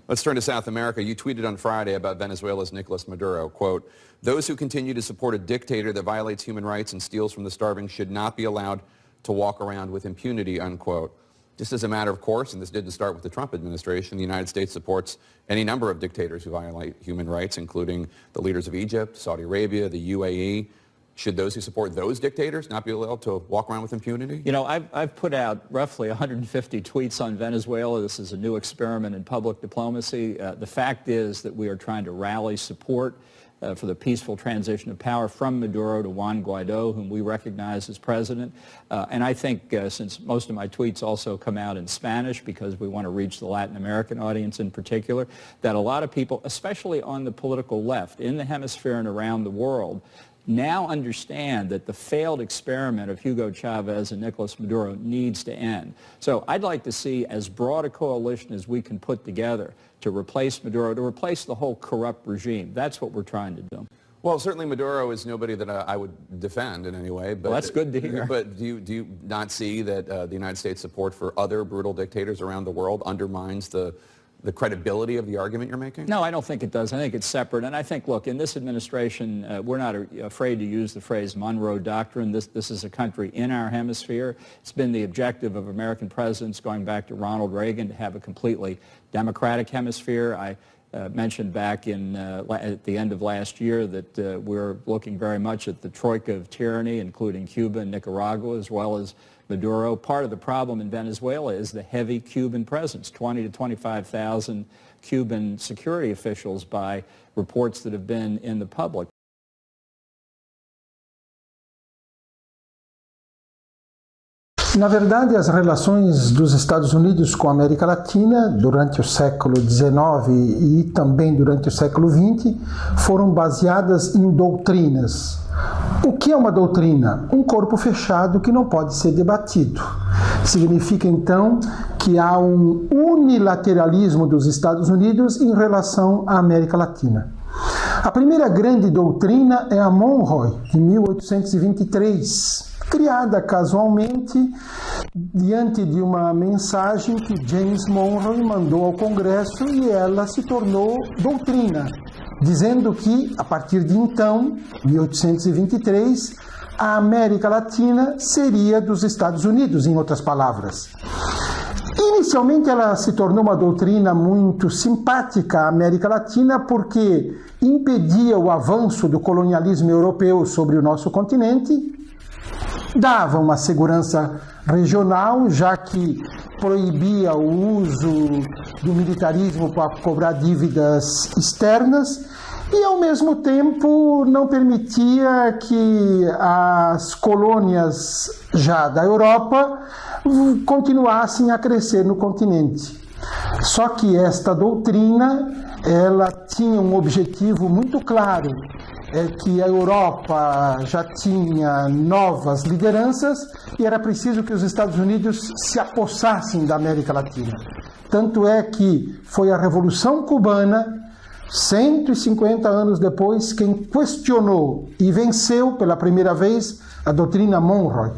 Let's turn to South America. You tweeted on Friday about Venezuela's Nicolas Maduro, quote, "Those who continue to support a dictator that violates human rights and steals from the starving should not be allowed to walk around with impunity," unquote. Just as a matter of course, and this didn't start with the Trump administration, the United States supports any number of dictators who violate human rights, including the leaders of Egypt, Saudi Arabia, the UAE. Should those who support those dictators not be allowed to walk around with impunity? You know, I've put out roughly 150 tweets on Venezuela. This is a new experiment in public diplomacy. The fact is that we are trying to rally support for the peaceful transition of power from Maduro to Juan Guaido, whom we recognize as president. And I think since most of my tweets also come out in Spanish because we want to reach the Latin American audience in particular, that a lot of people, especially on the political left, in the hemisphere and around the world, now understand that the failed experiment of Hugo Chavez and Nicolas Maduro needs to end. So I'd like to see as broad a coalition as we can put together to replace Maduro, to replace the whole corrupt regime. That's what we're trying to do. Well, certainly Maduro is nobody that I would defend in any way. But, well, that's good to hear. But do you not see that the United States support for other brutal dictators around the world undermines the credibility of the argument you're making? No, I don't think it does. I think it's separate. And I think, look, in this administration, we're not afraid to use the phrase Monroe Doctrine. This is a country in our hemisphere. It's been the objective of American presidents going back to Ronald Reagan to have a completely democratic hemisphere. I mentioned back at the end of last year that we're looking very much at the troika of tyranny, including Cuba and Nicaragua, as well as Maduro. Part of the problem in Venezuela is the heavy Cuban presence, 20 to 25,000 Cuban security officials by reports that have been in the public. Na verdade, as relações dos Estados Unidos com a América Latina durante o século XIX e também durante o século XX foram baseadas em doutrinas. O que é uma doutrina? Um corpo fechado que não pode ser debatido. Significa, então, que há um unilateralismo dos Estados Unidos em relação à América Latina. A primeira grande doutrina é a Monroe, de 1823, criada casualmente diante de uma mensagem que James Monroe mandou ao Congresso e ela se tornou doutrina, dizendo que, a partir de então, 1823, a América Latina seria dos Estados Unidos, em outras palavras. Inicialmente ela se tornou uma doutrina muito simpática à América Latina porque impedia o avanço do colonialismo europeu sobre o nosso continente, dava uma segurança regional, já que proibia o uso do militarismo para cobrar dívidas externas e, ao mesmo tempo, não permitia que as colônias já da Europa continuassem a crescer no continente. Só que esta doutrina, ela tinha um objetivo muito claro, é que a Europa já tinha novas lideranças e era preciso que os Estados Unidos se apossassem da América Latina. Tanto é que foi a Revolução Cubana, 150 anos depois, quem questionou e venceu pela primeira vez a doutrina Monroe.